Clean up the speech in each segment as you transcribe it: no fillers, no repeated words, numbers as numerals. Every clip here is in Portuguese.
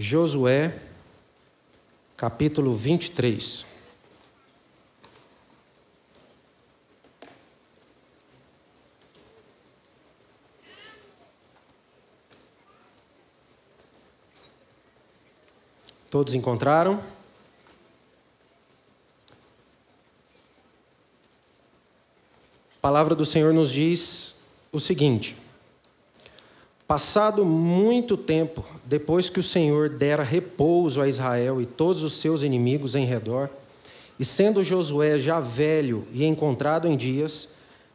Josué, capítulo 23. Todos encontraram? A palavra do Senhor nos diz o seguinte: passado muito tempo, depois que o Senhor dera repouso a Israel e todos os seus inimigos em redor, e sendo Josué já velho e encontrado em dias,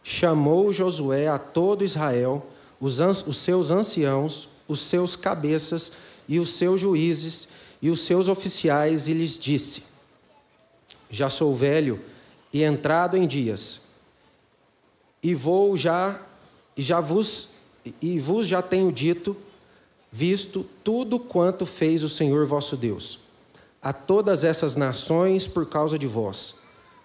chamou Josué a todo Israel, os seus anciãos, os seus cabeças e os seus juízes e os seus oficiais, e lhes disse: já sou velho e entrado em dias, e vos já tenho visto tudo quanto fez o Senhor vosso Deus a todas essas nações por causa de vós,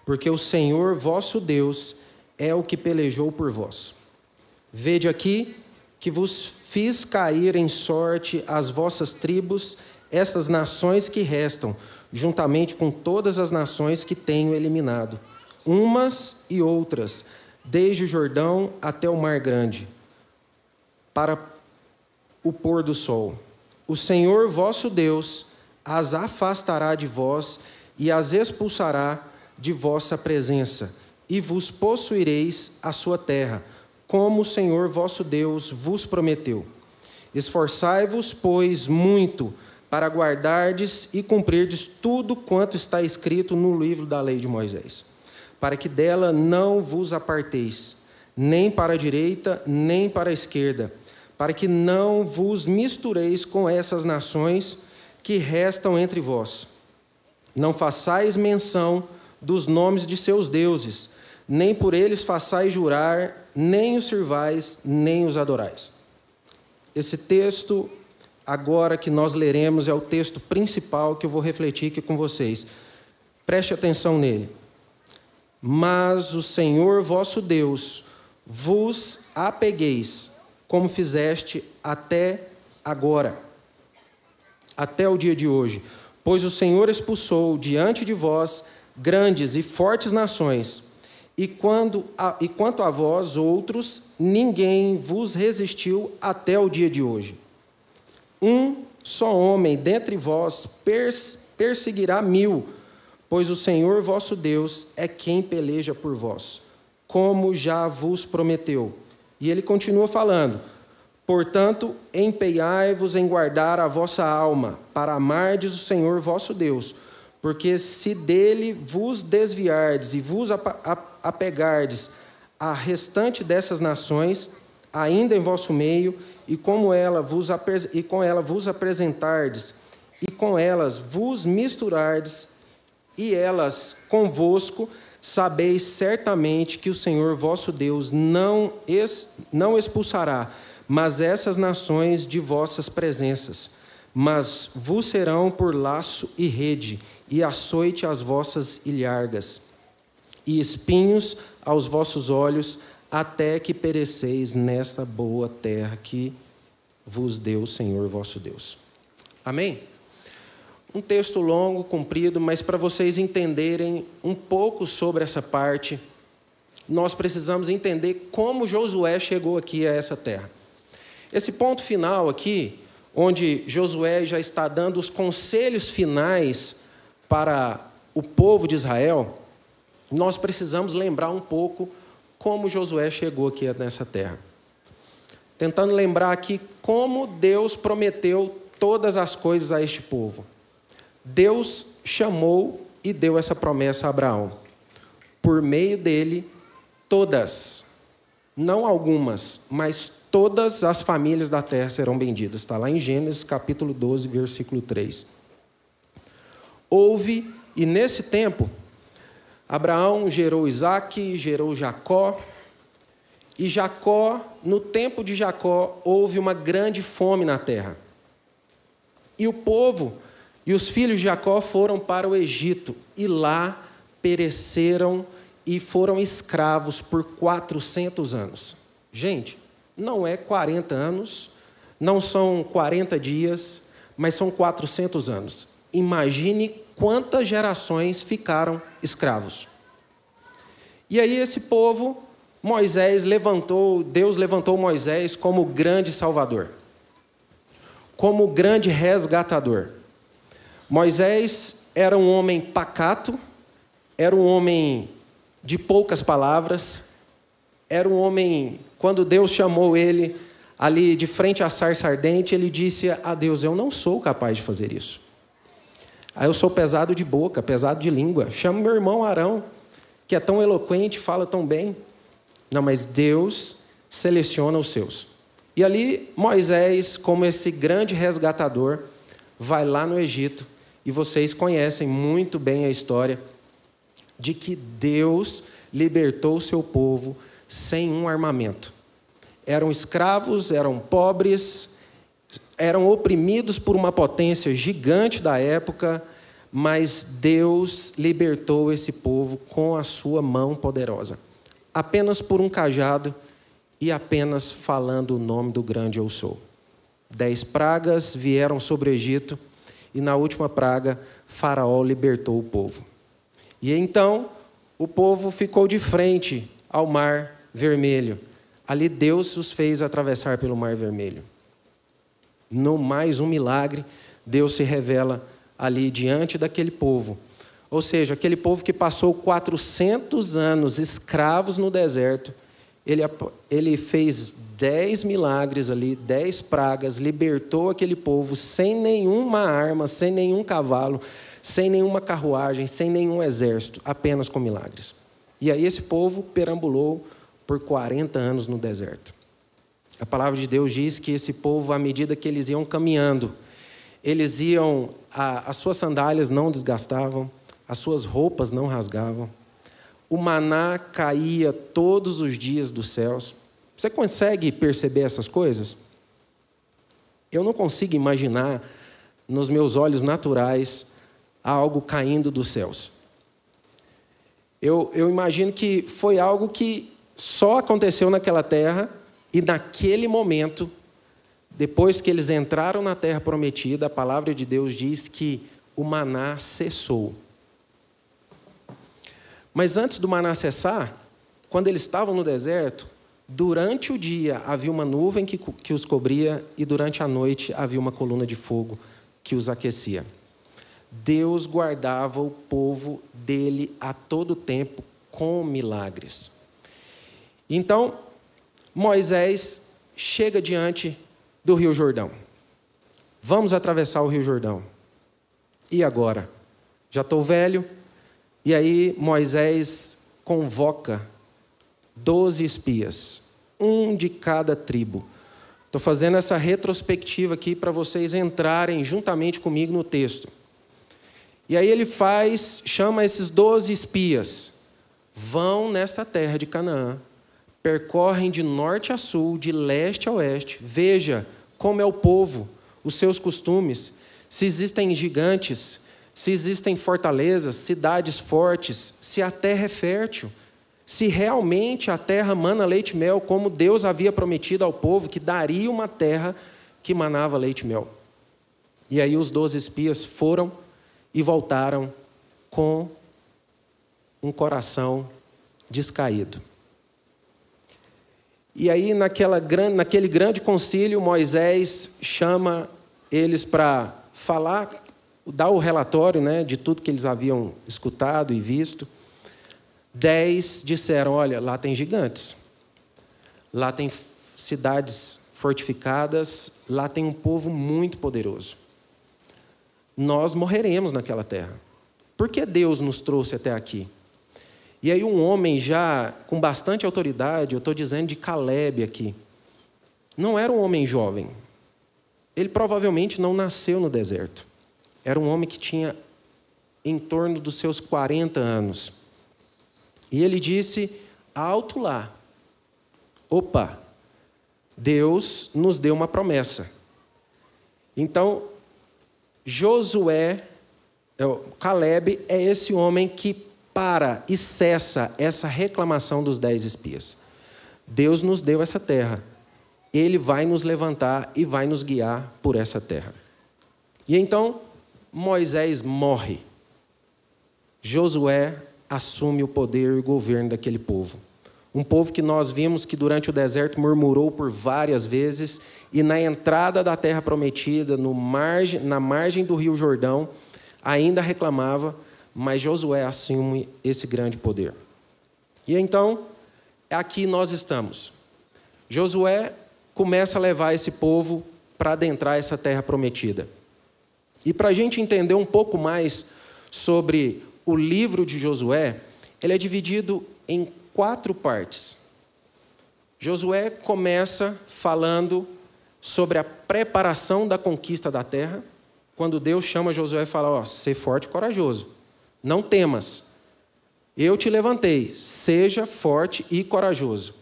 porque o Senhor vosso Deus é o que pelejou por vós. Vede aqui que vos fiz cair em sorte as vossas tribos, estas nações que restam, juntamente com todas as nações que tenho eliminado, umas e outras, desde o Jordão até o Mar Grande, para o pôr do sol. O Senhor vosso Deus as afastará de vós e as expulsará de vossa presença, e vos possuireis a sua terra, como o Senhor vosso Deus vos prometeu. Esforçai-vos, pois, muito para guardardes e cumprirdes tudo quanto está escrito no livro da lei de Moisés, para que dela não vos aparteis, nem para a direita, nem para a esquerda, para que não vos mistureis com essas nações que restam entre vós. Não façais menção dos nomes de seus deuses, nem por eles façais jurar, nem os sirvais, nem os adorais. Esse texto, agora que nós leremos, é o texto principal que eu vou refletir aqui com vocês. Preste atenção nele. Mas o Senhor vosso Deus vos apegueis, como fizeste até agora, até o dia de hoje, pois o Senhor expulsou diante de vós grandes e fortes nações, e quanto a vós outros, ninguém vos resistiu até o dia de hoje. Um só homem dentre vós perseguirá 1000, pois o Senhor vosso Deus é quem peleja por vós, como já vos prometeu. E ele continua falando: portanto, empenhai-vos em guardar a vossa alma, para amardes o Senhor vosso Deus, porque se dele vos desviardes e vos apegardes a restante dessas nações, ainda em vosso meio, e com ela vos apresentardes, e com elas vos misturardes, e elas convosco, sabeis certamente que o Senhor vosso Deus não expulsará, mas essas nações de vossas presenças, mas vos serão por laço e rede, e açoite às vossas ilhargas, e espinhos aos vossos olhos, até que pereceis nesta boa terra que vos deu o Senhor vosso Deus. Amém? Um texto longo, comprido, mas para vocês entenderem um pouco sobre essa parte, nós precisamos entender como Josué chegou aqui a essa terra. Esse ponto final aqui, onde Josué já está dando os conselhos finais para o povo de Israel, nós precisamos lembrar um pouco como Josué chegou aqui nessa terra. Tentando lembrar aqui como Deus prometeu todas as coisas a este povo. Deus chamou e deu essa promessa a Abraão. Por meio dele, todas, não algumas, mas todas as famílias da terra serão benditas. Está lá em Gênesis capítulo 12, versículo 3. E nesse tempo, Abraão gerou Isaque, gerou Jacó, e no tempo de Jacó, houve uma grande fome na terra. E o povo e os filhos de Jacó foram para o Egito, e lá pereceram e foram escravos por 400 anos. Gente, não é 40 anos, não são 40 dias, mas são 400 anos. Imagine quantas gerações ficaram escravos. E aí esse povo, Deus levantou Moisés como grande salvador, como grande resgatador. Moisés era um homem pacato, era um homem de poucas palavras, era um homem, quando Deus chamou ele ali de frente à sarça ardente, ele disse a Deus: eu não sou capaz de fazer isso. Aí eu sou pesado de boca, pesado de língua. Chamo meu irmão Arão, que é tão eloquente, fala tão bem. Não, mas Deus seleciona os seus. E ali Moisés, como esse grande resgatador, vai lá no Egito. E vocês conhecem muito bem a história de que Deus libertou o seu povo sem um armamento. Eram escravos, eram pobres, eram oprimidos por uma potência gigante da época, mas Deus libertou esse povo com a sua mão poderosa. Apenas por um cajado e apenas falando o nome do grande Eu Sou. 10 pragas vieram sobre o Egito e na última praga, Faraó libertou o povo. E então, o povo ficou de frente ao Mar Vermelho. Ali Deus os fez atravessar pelo Mar Vermelho. No mais um milagre, Deus se revela ali diante daquele povo. Ou seja, aquele povo que passou 400 anos escravos no deserto, ele fez 10 milagres ali, 10 pragas, libertou aquele povo sem nenhuma arma, sem nenhum cavalo, sem nenhuma carruagem, sem nenhum exército, apenas com milagres. E aí esse povo perambulou por 40 anos no deserto. A palavra de Deus diz que esse povo, à medida que eles iam caminhando, as suas sandálias não desgastavam, as suas roupas não rasgavam, o maná caía todos os dias dos céus. Você consegue perceber essas coisas? Eu não consigo imaginar, nos meus olhos naturais, algo caindo dos céus. Eu imagino que foi algo que só aconteceu naquela terra e naquele momento, depois que eles entraram na terra prometida, a palavra de Deus diz que o maná cessou. Mas antes do maná cessar, quando eles estavam no deserto, durante o dia havia uma nuvem que os cobria e durante a noite havia uma coluna de fogo que os aquecia. Deus guardava o povo dele a todo tempo com milagres. Então, Moisés chega diante do Rio Jordão. Vamos atravessar o Rio Jordão. E agora? Já estou velho. E aí Moisés convoca 12 espias, um de cada tribo. Estou fazendo essa retrospectiva aqui para vocês entrarem juntamente comigo no texto. E aí ele chama esses 12 espias. Vão nessa terra de Canaã, percorrem de norte a sul, de leste a oeste. Veja como é o povo, os seus costumes, se existem gigantes, se existem fortalezas, cidades fortes, se a terra é fértil, se realmente a terra mana leite e mel, como Deus havia prometido ao povo, que daria uma terra que manava leite e mel. E aí os 12 espias foram e voltaram com um coração descaído. E aí, naquele grande concílio, Moisés chama eles para falar, dar o relatório, né, de tudo que eles haviam escutado e visto. 10 disseram: olha, lá tem gigantes, lá tem cidades fortificadas, lá tem um povo muito poderoso. Nós morreremos naquela terra. Por que Deus nos trouxe até aqui? E aí um homem já com bastante autoridade, eu estou dizendo de Calebe aqui, não era um homem jovem. Ele provavelmente não nasceu no deserto. Era um homem que tinha em torno dos seus 40 anos. E ele disse alto lá: opa, Deus nos deu uma promessa. Então, Calebe é esse homem que para e cessa essa reclamação dos 10 espias. Deus nos deu essa terra. Ele vai nos levantar e vai nos guiar por essa terra. E então Moisés morre. Josué assume o poder e o governo daquele povo. Um povo que nós vimos que durante o deserto murmurou por várias vezes e na entrada da terra prometida, na margem do rio Jordão, ainda reclamava, mas Josué assume esse grande poder. E então, aqui nós estamos. Josué começa a levar esse povo para adentrar essa terra prometida. E para a gente entender um pouco mais sobre o livro de Josué, ele é dividido em 4 partes. Josué começa falando sobre a preparação da conquista da terra, quando Deus chama Josué e fala, ser forte e corajoso, não temas, eu te levantei, seja forte e corajoso.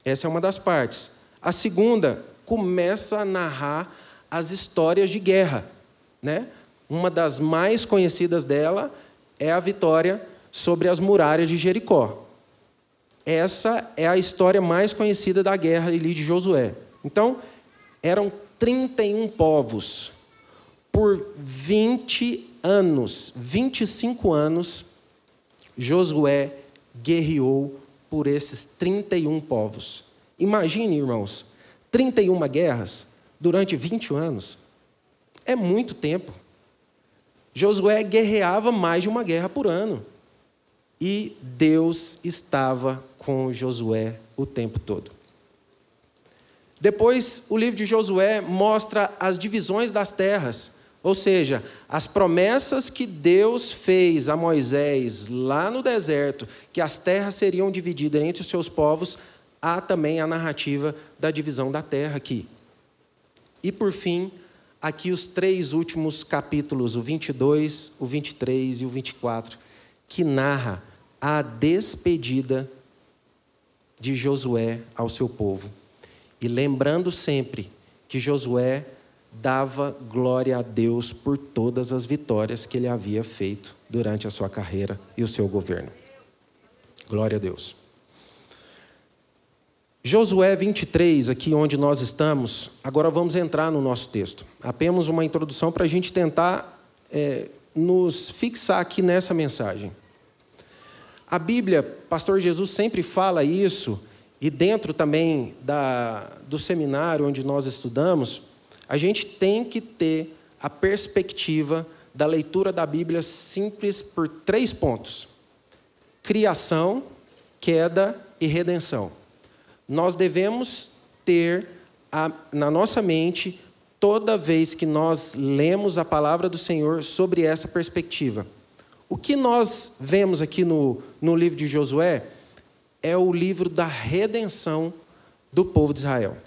Essa é uma das partes. A segunda começa a narrar as histórias de guerra, né? Uma das mais conhecidas dela é a vitória sobre as muralhas de Jericó. Essa é a história mais conhecida da guerra ali de Josué. Então, eram 31 povos. Por 20 anos, 25 anos, Josué guerreou por esses 31 povos. Imagine, irmãos, 31 guerras durante 20 anos. É muito tempo. Josué guerreava mais de uma guerra por ano. E Deus estava com Josué o tempo todo. Depois, o livro de Josué mostra as divisões das terras, ou seja, as promessas que Deus fez a Moisés lá no deserto, que as terras seriam divididas entre os seus povos, há também a narrativa da divisão da terra aqui. E por fim, aqui os 3 últimos capítulos, o 22, o 23 e o 24, que narra a despedida de Josué ao seu povo. E lembrando sempre que Josué dava glória a Deus por todas as vitórias que ele havia feito durante a sua carreira e o seu governo. Glória a Deus. Josué 23, aqui onde nós estamos, agora vamos entrar no nosso texto. Apenas uma introdução para a gente tentar nos fixar aqui nessa mensagem. A Bíblia, Pastor Jesus sempre fala isso, e dentro também do seminário onde nós estudamos, a gente tem que ter a perspectiva da leitura da Bíblia simples por 3 pontos: criação, queda e redenção. Nós devemos ter na nossa mente, toda vez que nós lemos a palavra do Senhor, sobre essa perspectiva. O que nós vemos aqui no livro de Josué é o livro da redenção do povo de Israel.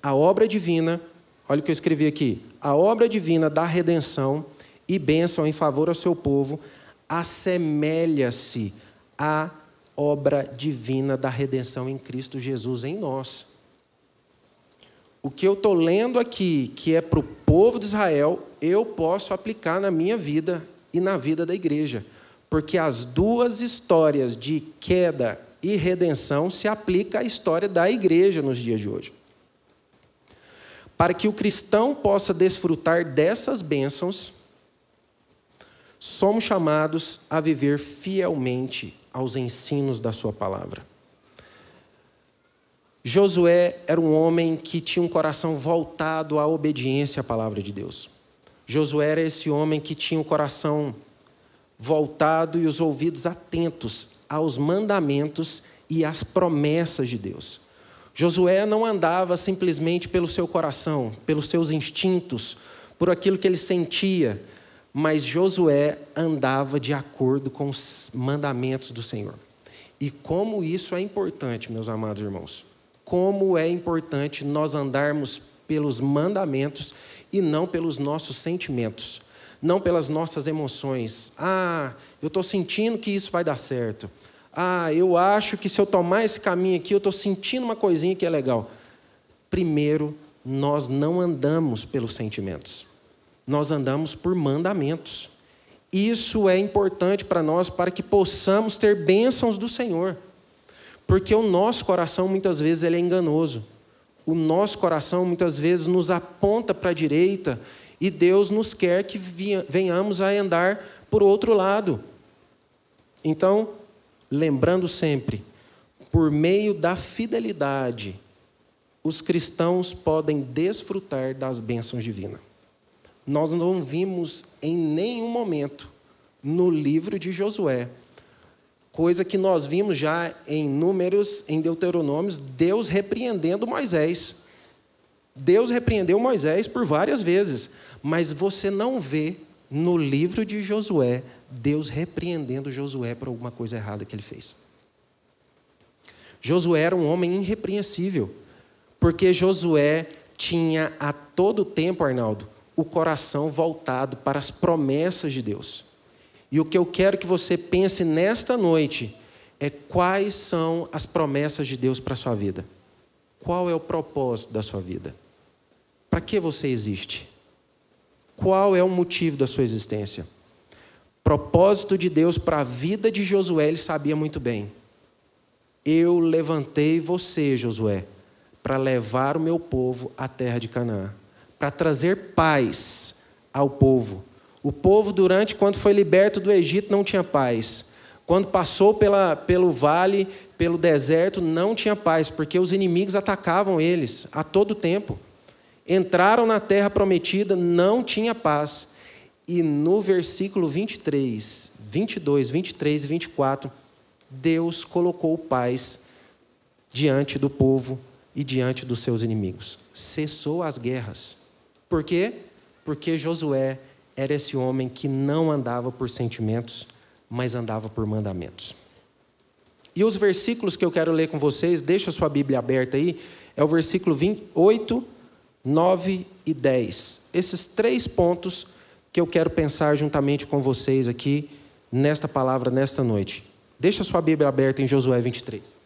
A obra divina, olha o que eu escrevi aqui, a obra divina da redenção e bênção em favor ao seu povo assemelha-se à obra divina da redenção em Cristo Jesus em nós. O que eu estou lendo aqui, que é para o povo de Israel, eu posso aplicar na minha vida e na vida da igreja, porque as 2 histórias de queda e redenção se aplicam à história da igreja nos dias de hoje. Para que o cristão possa desfrutar dessas bênçãos, somos chamados a viver fielmente aos ensinos da sua palavra. Josué era um homem que tinha um coração voltado à obediência à palavra de Deus. Josué era esse homem que tinha o coração voltado e os ouvidos atentos aos mandamentos e às promessas de Deus. Josué não andava simplesmente pelo seu coração, pelos seus instintos, por aquilo que ele sentia, mas Josué andava de acordo com os mandamentos do Senhor. E como isso é importante, meus amados irmãos. Como é importante nós andarmos pelos mandamentos e não pelos nossos sentimentos, não pelas nossas emoções. Eu estou sentindo que isso vai dar certo. Eu acho que se eu tomar esse caminho aqui, eu estou sentindo uma coisinha que é legal. Primeiro, nós não andamos pelos sentimentos. Nós andamos por mandamentos. Isso é importante para nós, para que possamos ter bênçãos do Senhor. Porque o nosso coração, muitas vezes, ele é enganoso. O nosso coração, muitas vezes, nos aponta para a direita e Deus nos quer que venhamos a andar por outro lado. Então, lembrando sempre, por meio da fidelidade, os cristãos podem desfrutar das bênçãos divinas. Nós não vimos em nenhum momento no livro de Josué, coisa que nós vimos já em Números, em Deuteronômios, Deus repreendendo Moisés. Deus repreendeu Moisés por várias vezes, mas você não vê no livro de Josué Deus repreendendo Josué por alguma coisa errada que ele fez. Josué era um homem irrepreensível, porque Josué tinha a todo tempo, Arnaldo, o coração voltado para as promessas de Deus. E o que eu quero que você pense nesta noite é quais são as promessas de Deus para a sua vida. Qual é o propósito da sua vida? Para que você existe? Qual é o motivo da sua existência? Propósito de Deus para a vida de Josué, ele sabia muito bem. Eu levantei você, Josué, para levar o meu povo à terra de Canaã, para trazer paz ao povo. O povo, quando foi liberto do Egito, não tinha paz. Quando passou pelo vale, pelo deserto, não tinha paz, porque os inimigos atacavam eles a todo tempo. Entraram na terra prometida, não tinha paz. E no versículo 23, 22, 23 e 24, Deus colocou paz diante do povo e diante dos seus inimigos. Cessou as guerras. Por quê? Porque Josué era esse homem que não andava por sentimentos, mas andava por mandamentos. E os versículos que eu quero ler com vocês, deixa a sua Bíblia aberta aí, é o versículo 28, 9 e 10. Esses 3 pontos que eu quero pensar juntamente com vocês aqui, nesta palavra, nesta noite. Deixa a sua Bíblia aberta em Josué 23.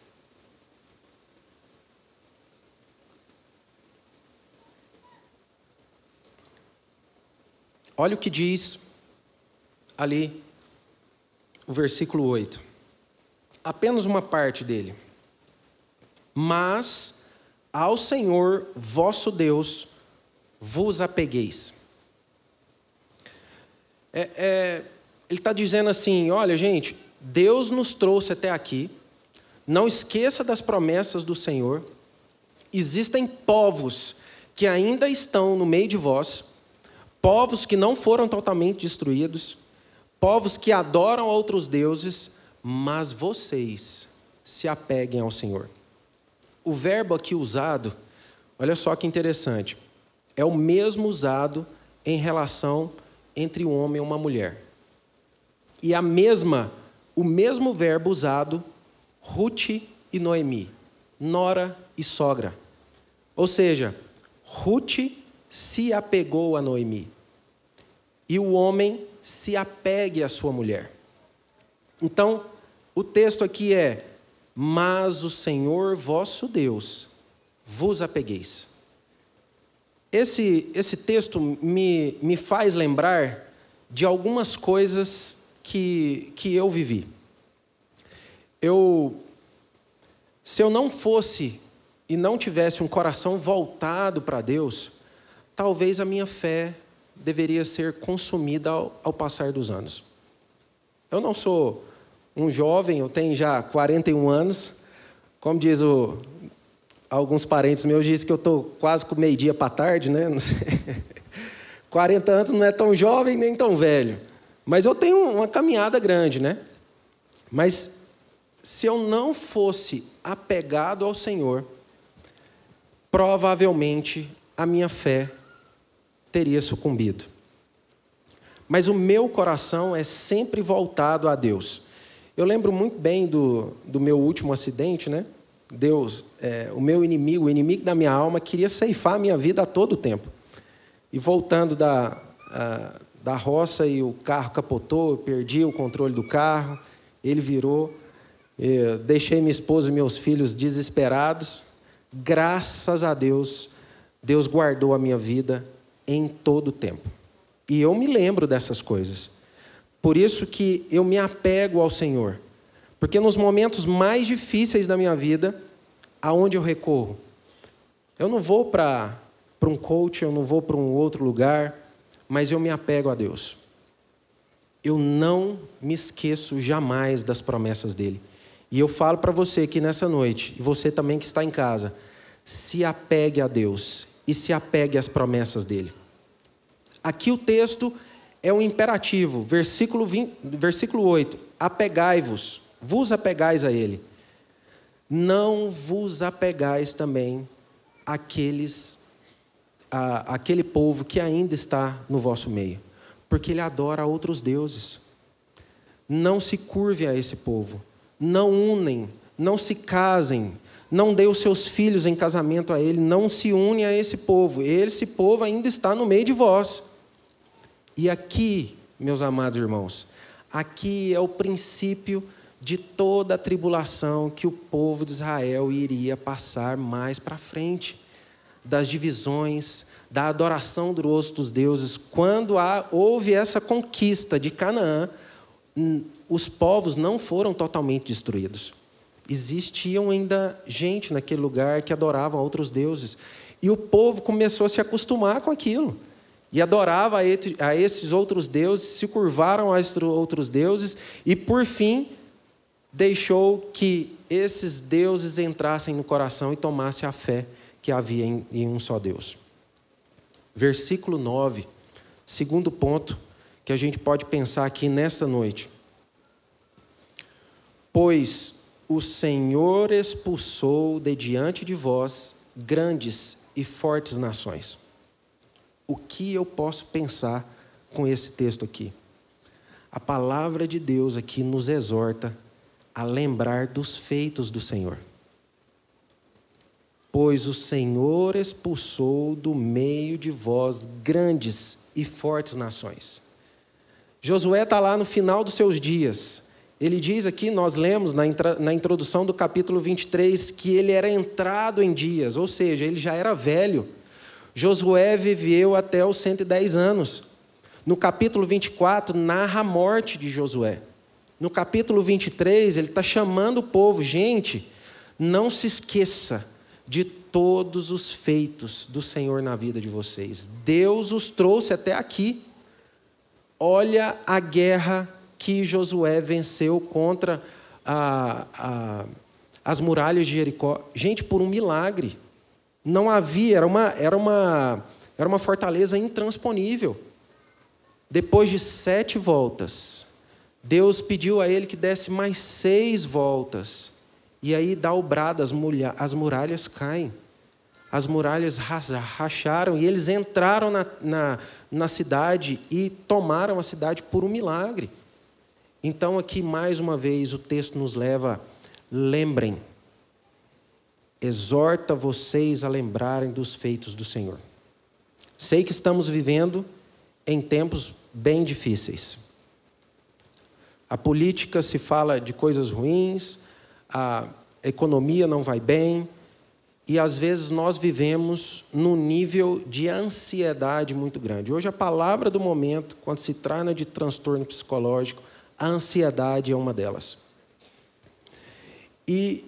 Olha o que diz ali o versículo 8. Apenas uma parte dele. Mas ao Senhor vosso Deus vos apegueis. Ele está dizendo assim, olha gente, Deus nos trouxe até aqui, não esqueça das promessas do Senhor, existem povos que ainda estão no meio de vós, povos que não foram totalmente destruídos, povos que adoram outros deuses, mas vocês se apeguem ao Senhor. O verbo aqui usado, olha só que interessante, é o mesmo usado em relação entre um homem e uma mulher. E o mesmo verbo usado, Ruth e Noemi, nora e sogra. Ou seja, Ruth se apegou a Noemi. E o homem se apegue à sua mulher. Então, o texto aqui é: mas o Senhor vosso Deus vos apegueis. Esse texto me faz lembrar de algumas coisas que eu vivi. Se eu não fosse e não tivesse um coração voltado para Deus, talvez a minha fé deveria ser consumida ao passar dos anos. Eu não sou um jovem, eu tenho já 41 anos. Como diz alguns parentes meus, dizem que eu estou quase com meio-dia para tarde, né? Não sei. 40 anos não é tão jovem nem tão velho. Mas eu tenho uma caminhada grande, né? Mas se eu não fosse apegado ao Senhor, provavelmente a minha fé teria sucumbido. Mas o meu coração é sempre voltado a Deus. Eu lembro muito bem do meu último acidente, né? Deus, o meu inimigo, o inimigo da minha alma, queria ceifar a minha vida a todo tempo. E voltando da roça e o carro capotou, eu perdi o controle do carro, ele virou, eu deixei minha esposa e meus filhos desesperados. Graças a Deus, Deus guardou a minha vida em todo o tempo. E eu me lembro dessas coisas. Por isso que eu me apego ao Senhor. Porque nos momentos mais difíceis da minha vida, aonde eu recorro? Eu não vou para um coach, eu não vou para um outro lugar. mas eu me apego a Deus. Eu não me esqueço jamais das promessas dele. E eu falo para você aqui nessa noite, e você também que está em casa, se apegue a Deus e se apegue às promessas dele. Aqui o texto é um imperativo, versículo 8, apegai-vos, vos apegais a ele. Não vos apegais também àquele povo que ainda está no vosso meio, porque ele adora outros deuses. Não se curve a esse povo, não unem, não se casem, não dê os seus filhos em casamento a ele, não se une a esse povo. Esse povo ainda está no meio de vós. E aqui, meus amados irmãos, aqui é o princípio de toda a tribulação que o povo de Israel iria passar mais para frente, das divisões, da adoração dos outros deuses. Quando houve essa conquista de Canaã, os povos não foram totalmente destruídos. Existiam ainda gente naquele lugar que adorava outros deuses. E o povo começou a se acostumar com aquilo. E adorava a esses outros deuses, se curvaram a esses outros deuses, e por fim, deixou que esses deuses entrassem no coração e tomassem a fé que havia em um só Deus. Versículo 9, segundo ponto que a gente pode pensar aqui nesta noite. Pois o Senhor expulsou de diante de vós grandes e fortes nações. O que eu posso pensar com esse texto aqui? A palavra de Deus aqui nos exorta a lembrar dos feitos do Senhor. Pois o Senhor expulsou do meio de vós grandes e fortes nações. Josué está lá no final dos seus dias. Ele diz aqui, nós lemos na introdução do capítulo 23, que ele era entrado em dias, ou seja, ele já era velho. Josué viveu até os 110 anos. No capítulo 24, narra a morte de Josué. No capítulo 23, ele está chamando o povo. Gente, não se esqueça de todos os feitos do Senhor na vida de vocês. Deus os trouxe até aqui. Olha a guerra que Josué venceu contra as muralhas de Jericó. Gente, por um milagre. Não havia, era uma fortaleza intransponível. Depois de 7 voltas, Deus pediu a ele que desse mais 6 voltas. E aí dá o brado, as muralhas caem. As muralhas racharam e eles entraram na cidade e tomaram a cidade por um milagre. Então aqui mais uma vez o texto nos leva, lembrem, exorta vocês a lembrarem dos feitos do Senhor. Sei que estamos vivendo em tempos bem difíceis. A política se fala de coisas ruins, a economia não vai bem, e às vezes nós vivemos num nível de ansiedade muito grande. Hoje a palavra do momento, quando se trata de transtorno psicológico, a ansiedade é uma delas. E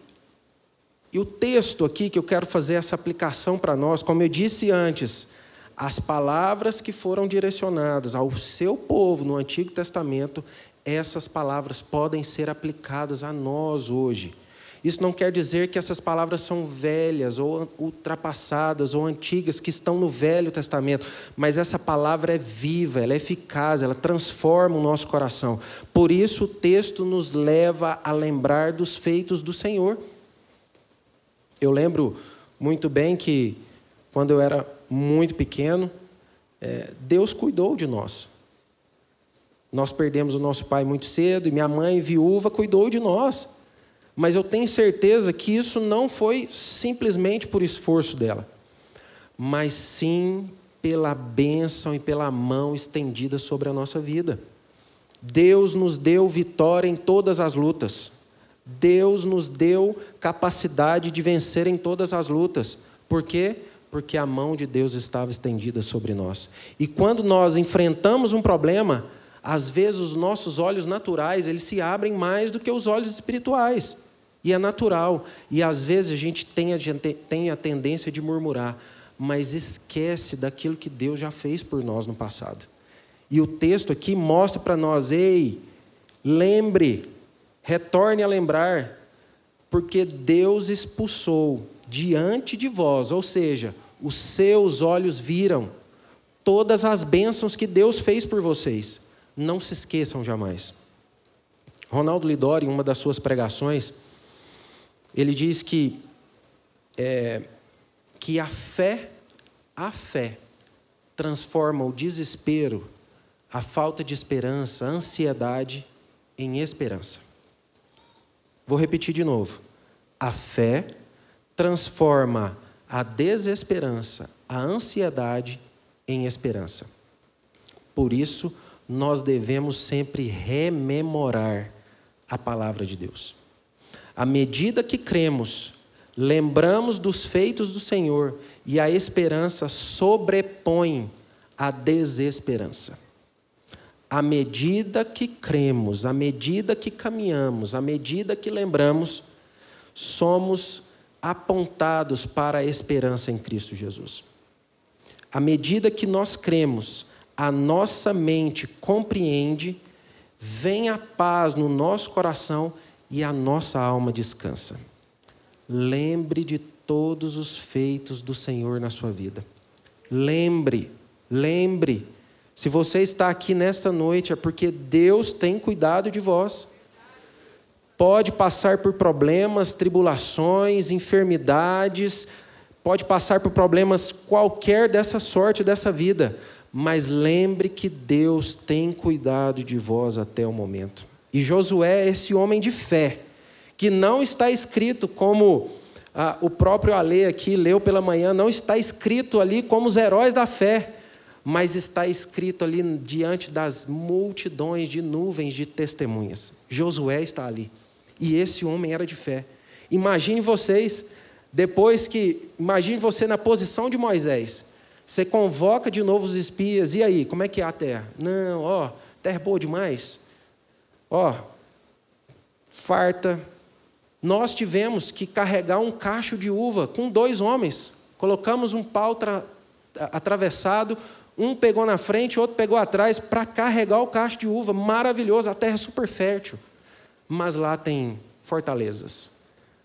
o texto aqui que eu quero fazer essa aplicação para nós, como eu disse antes, as palavras que foram direcionadas ao seu povo no Antigo Testamento, essas palavras podem ser aplicadas a nós hoje. Isso não quer dizer que essas palavras são velhas, ou ultrapassadas, ou antigas, que estão no Velho Testamento. Mas essa palavra é viva, ela é eficaz, ela transforma o nosso coração. Por isso o texto nos leva a lembrar dos feitos do Senhor. Eu lembro muito bem que, quando eu era muito pequeno, Deus cuidou de nós. Nós perdemos o nosso pai muito cedo, e minha mãe, viúva, cuidou de nós. Mas eu tenho certeza que isso não foi simplesmente por esforço dela, mas sim pela bênção e pela mão estendida sobre a nossa vida. Deus nos deu vitória em todas as lutas. Deus nos deu capacidade de vencer em todas as lutas. Por quê? Porque a mão de Deus estava estendida sobre nós. E quando nós enfrentamos um problema, às vezes os nossos olhos naturais, eles se abrem mais do que os olhos espirituais. E é natural. E às vezes a gente tem a tendência de murmurar, mas esquece daquilo que Deus já fez por nós no passado. E o texto aqui mostra para nós, ei, lembre, retorne a lembrar, porque Deus expulsou diante de vós, ou seja, os seus olhos viram todas as bênçãos que Deus fez por vocês. Não se esqueçam jamais. Ronaldo Lidori, em uma das suas pregações, ele diz que a fé transforma o desespero, a falta de esperança, a ansiedade em esperança. Vou repetir de novo. A fé transforma a desesperança, a ansiedade em esperança. Por isso, nós devemos sempre rememorar a palavra de Deus. À medida que cremos, lembramos dos feitos do Senhor e a esperança sobrepõe a desesperança. À medida que cremos, à medida que caminhamos, à medida que lembramos, somos apontados para a esperança em Cristo Jesus. À medida que nós cremos, a nossa mente compreende, vem a paz no nosso coração e a nossa alma descansa. Lembre de todos os feitos do Senhor na sua vida. Lembre. Se você está aqui nesta noite é porque Deus tem cuidado de vós. Pode passar por problemas, tribulações, enfermidades, pode passar por problemas qualquer dessa sorte, dessa vida, mas lembre que Deus tem cuidado de vós até o momento. E Josué é esse homem de fé, que não está escrito como o próprio Ale aqui leu pela manhã, não está escrito ali como os heróis da fé, mas está escrito ali diante das multidões de nuvens de testemunhas. Josué está ali. E esse homem era de fé. Imagine vocês, imagine você na posição de Moisés. Você convoca de novo os espias, e aí, como é que é a terra? Não, terra boa demais. Farta. Nós tivemos que carregar um cacho de uva com 2 homens. Colocamos um pau atravessado, um pegou na frente, outro pegou atrás, para carregar o cacho de uva. Maravilhoso, a terra é super fértil. Mas lá tem fortalezas,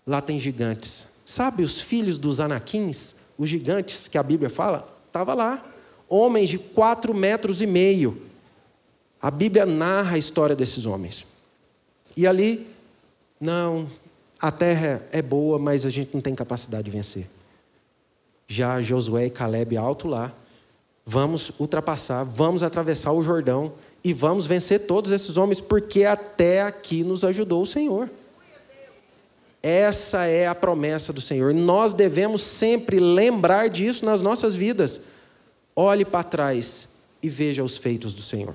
lá tem gigantes. Sabe os filhos dos Anaquins, os gigantes que a Bíblia fala? Estava lá, homens de 4,5 metros. A Bíblia narra a história desses homens. E ali, não, a terra é boa, mas a gente não tem capacidade de vencer. Já Josué e Caleb alto lá, vamos ultrapassar, vamos atravessar o Jordão e vamos vencer todos esses homens, porque até aqui nos ajudou o Senhor. Essa é a promessa do Senhor. Nós devemos sempre lembrar disso nas nossas vidas. Olhe para trás e veja os feitos do Senhor.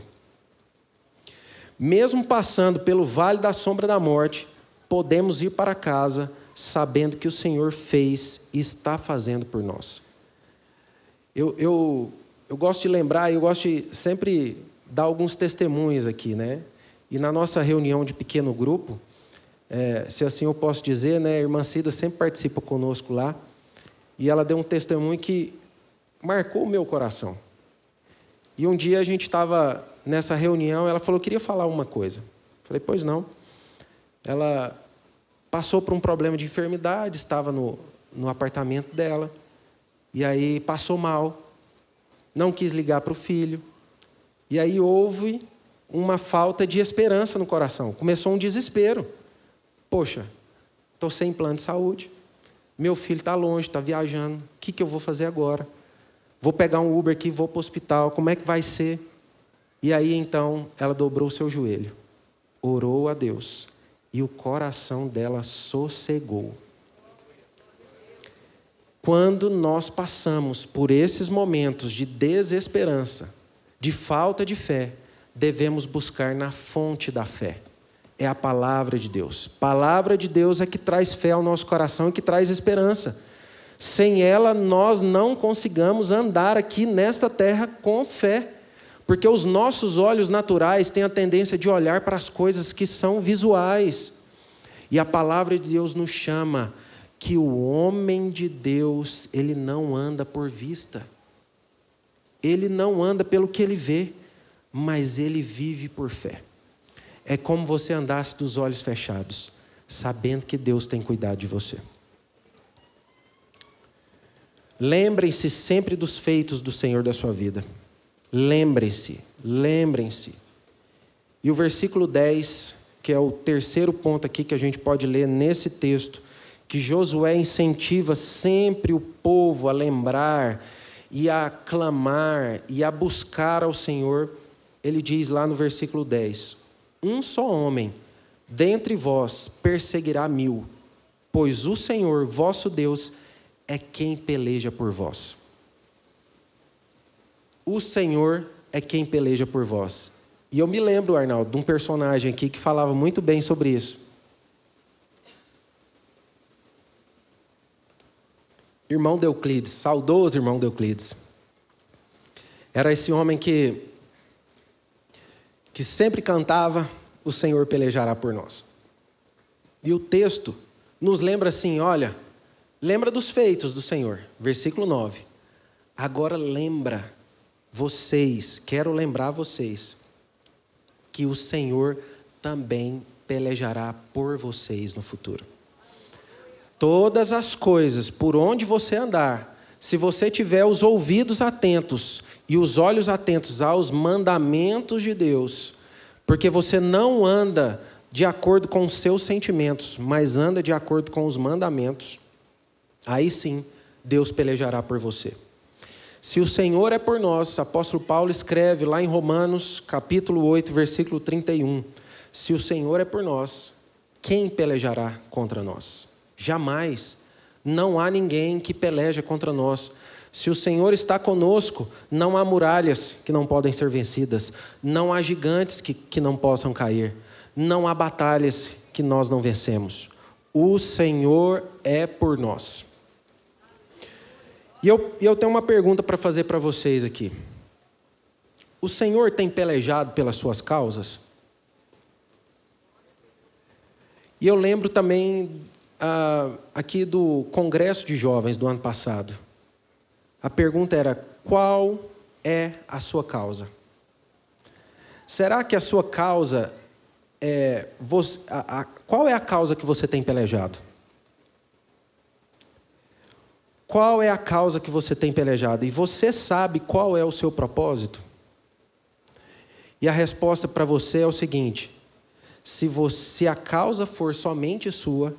Mesmo passando pelo vale da sombra da morte, podemos ir para casa sabendo que o Senhor fez e está fazendo por nós. Eu gosto de lembrar, eu gosto de sempre dar alguns testemunhos aqui, né? E na nossa reunião de pequeno grupo, se assim eu posso dizer, né? A irmã Cida sempre participa conosco lá, e ela deu um testemunho que marcou o meu coração. E um dia a gente estava nessa reunião, ela falou, queria falar uma coisa. Falei, pois não. Ela passou por um problema de enfermidade, estava no apartamento dela, e aí passou mal, não quis ligar para o filho, e aí houve uma falta de esperança no coração, começou um desespero. Poxa, estou sem plano de saúde, meu filho está longe, está viajando, o que eu vou fazer agora? Vou pegar um Uber aqui, vou para o hospital, como é que vai ser? E aí então ela dobrou o seu joelho, orou a Deus, e o coração dela sossegou. Quando nós passamos por esses momentos de desesperança, de falta de fé, devemos buscar na fonte da fé. É a palavra de Deus. A palavra de Deus é que traz fé ao nosso coração e que traz esperança. Sem ela, nós não conseguimos andar aqui nesta terra com fé. Porque os nossos olhos naturais têm a tendência de olhar para as coisas que são visuais. E a palavra de Deus nos chama que o homem de Deus, ele não anda por vista. Ele não anda pelo que ele vê, mas ele vive por fé. É como você andasse dos olhos fechados, sabendo que Deus tem cuidado de você. Lembrem-se sempre dos feitos do Senhor da sua vida. Lembrem-se. E o versículo 10, que é o terceiro ponto aqui que a gente pode ler nesse texto, que Josué incentiva sempre o povo a lembrar e a clamar e a buscar ao Senhor. Ele diz lá no versículo 10: um só homem dentre vós perseguirá 1000, pois o Senhor vosso Deus é quem peleja por vós. O Senhor é quem peleja por vós. E eu me lembro, Arnaldo, de um personagem aqui que falava muito bem sobre isso. Irmão de Euclides, saudoso irmão de Euclides. Era esse homem que sempre cantava: o Senhor pelejará por nós. E o texto nos lembra assim, olha, lembra dos feitos do Senhor. Versículo 9. Agora quero lembrar vocês, que o Senhor também pelejará por vocês no futuro. Todas as coisas, por onde você andar, se você tiver os ouvidos atentos e os olhos atentos aos mandamentos de Deus, porque você não anda de acordo com os seus sentimentos, mas anda de acordo com os mandamentos, aí sim, Deus pelejará por você. Se o Senhor é por nós, o apóstolo Paulo escreve lá em Romanos, capítulo 8, versículo 31. Se o Senhor é por nós, quem pelejará contra nós? Jamais. Não há ninguém que peleja contra nós. Se o Senhor está conosco, não há muralhas que não podem ser vencidas. Não há gigantes que não possam cair. Não há batalhas que nós não vencemos. O Senhor é por nós. E eu tenho uma pergunta para fazer para vocês aqui. O Senhor tem pelejado pelas suas causas? E eu lembro também aqui do Congresso de Jovens do ano passado. A pergunta era: qual é a sua causa? Será que a sua causa qual é a causa que você tem pelejado? Qual é a causa que você tem pelejado? E você sabe qual é o seu propósito? E a resposta para você é o seguinte: se a causa for somente sua,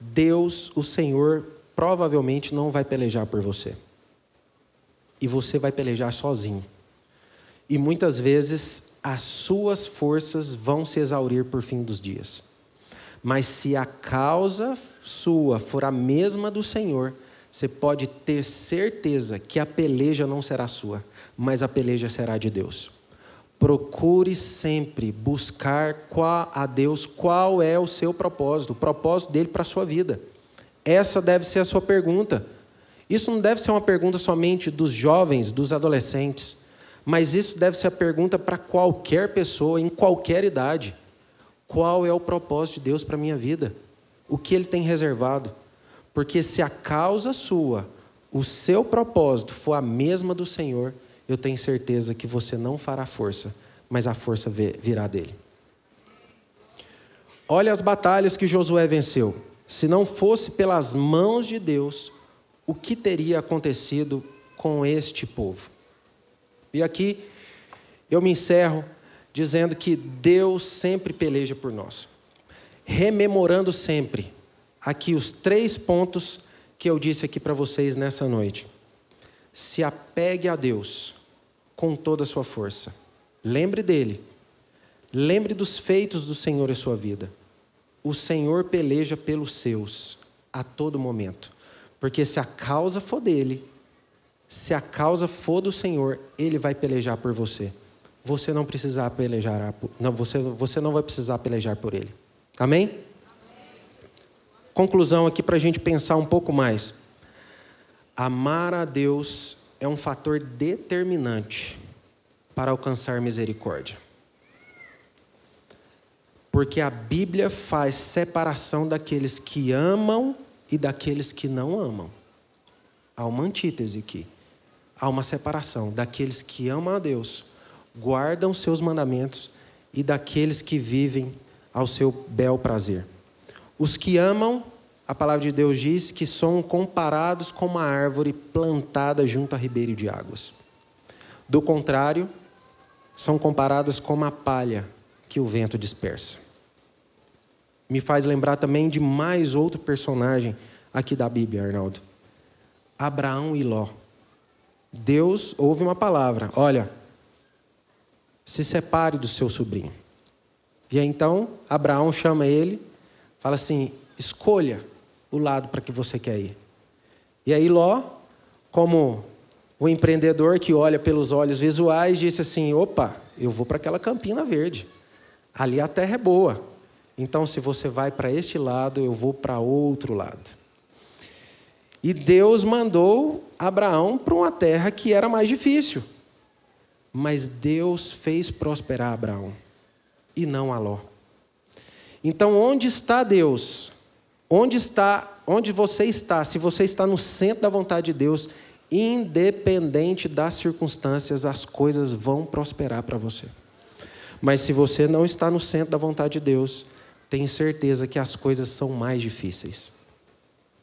Deus, o Senhor, provavelmente não vai pelejar por você. E você vai pelejar sozinho. E muitas vezes as suas forças vão se exaurir por fim dos dias. Mas se a causa sua for a mesma do Senhor, você pode ter certeza que a peleja não será sua, mas a peleja será de Deus. Procure sempre buscar a Deus qual é o seu propósito, o propósito dele para a sua vida. Essa deve ser a sua pergunta. Isso não deve ser uma pergunta somente dos jovens, dos adolescentes, mas isso deve ser a pergunta para qualquer pessoa, em qualquer idade. Qual é o propósito de Deus para a minha vida? O que Ele tem reservado? Porque se a causa sua, o seu propósito for a mesma do Senhor, eu tenho certeza que você não fará força, mas a força virá dele. Olha as batalhas que Josué venceu. Se não fosse pelas mãos de Deus, o que teria acontecido com este povo? E aqui eu me encerro dizendo que Deus sempre peleja por nós. Rememorando sempre aqui os 3 pontos que eu disse aqui para vocês nessa noite. Se apegue a Deus com toda a sua força. Lembre dele. Lembre dos feitos do Senhor em sua vida. O Senhor peleja pelos seus a todo momento. Porque se a causa for dele, se a causa for do Senhor, ele vai pelejar por você. Você não precisar pelejar, você não vai precisar pelejar por ele. Amém? Amém. Conclusão aqui para a gente pensar um pouco mais. Amar a Deus é um fator determinante para alcançar misericórdia. Porque a Bíblia faz separação daqueles que amam e daqueles que não amam. Há uma antítese aqui. Há uma separação daqueles que amam a Deus guardam os seus mandamentos e daqueles que vivem ao seu bel prazer. Os que amam, a palavra de Deus diz que são comparados com uma árvore plantada junto a ribeiro de águas. Do contrário, são comparadas com uma palha que o vento dispersa. Me faz lembrar também de mais outro personagem aqui da Bíblia, Arnaldo. Abraão e Ló. Deus ouve uma palavra: olha, se separe do seu sobrinho. E aí então Abraão chama ele, fala assim: escolha o lado para que você quer ir. E aí Ló, como o empreendedor que olha pelos olhos visuais, disse assim: opa, eu vou para aquela campina verde. Ali a terra é boa. Então, se você vai para este lado, eu vou para outro lado. E Deus mandou Abraão para uma terra que era mais difícil. Mas Deus fez prosperar Abraão e não a Ló. Então, onde está Deus? Onde você está? Se você está no centro da vontade de Deus, independente das circunstâncias, as coisas vão prosperar para você. Mas se você não está no centro da vontade de Deus, tenho certeza que as coisas são mais difíceis.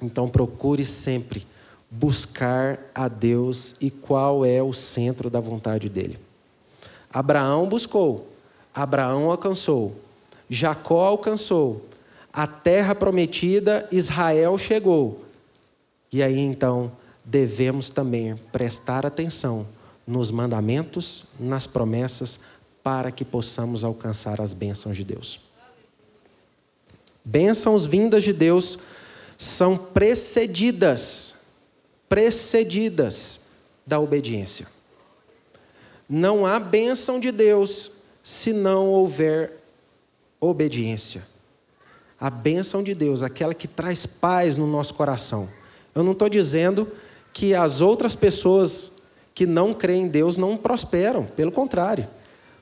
Então procure sempre buscar a Deus e qual é o centro da vontade dele. Abraão buscou, Abraão alcançou, Jacó alcançou, a terra prometida, Israel chegou. E aí então devemos também prestar atenção nos mandamentos, nas promessas, para que possamos alcançar as bênçãos de Deus. Bênçãos vindas de Deus são precedidas da obediência. Não há bênção de Deus se não houver obediência. A bênção de Deus, aquela que traz paz no nosso coração. Eu não estou dizendo que as outras pessoas que não creem em Deus não prosperam, pelo contrário.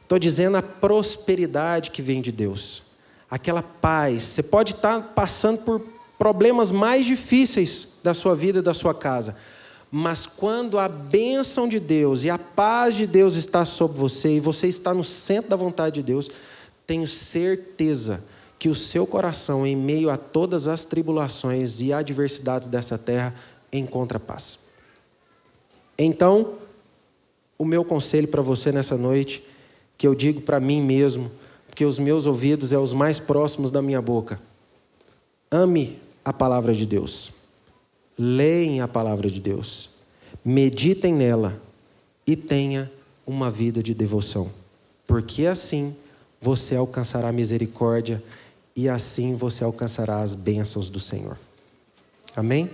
Estou dizendo a prosperidade que vem de Deus. Aquela paz. Você pode estar passando por problemas mais difíceis da sua vida, da sua casa. Mas quando a bênção de Deus e a paz de Deus está sobre você e você está no centro da vontade de Deus, tenho certeza que o seu coração, em meio a todas as tribulações e adversidades dessa terra, encontra paz. Então, o meu conselho para você nessa noite, que eu digo para mim mesmo, porque os meus ouvidos são os mais próximos da minha boca: ame a palavra de Deus, leem a palavra de Deus, meditem nela e tenha uma vida de devoção, porque assim você alcançará misericórdia e assim você alcançará as bênçãos do Senhor. Amém?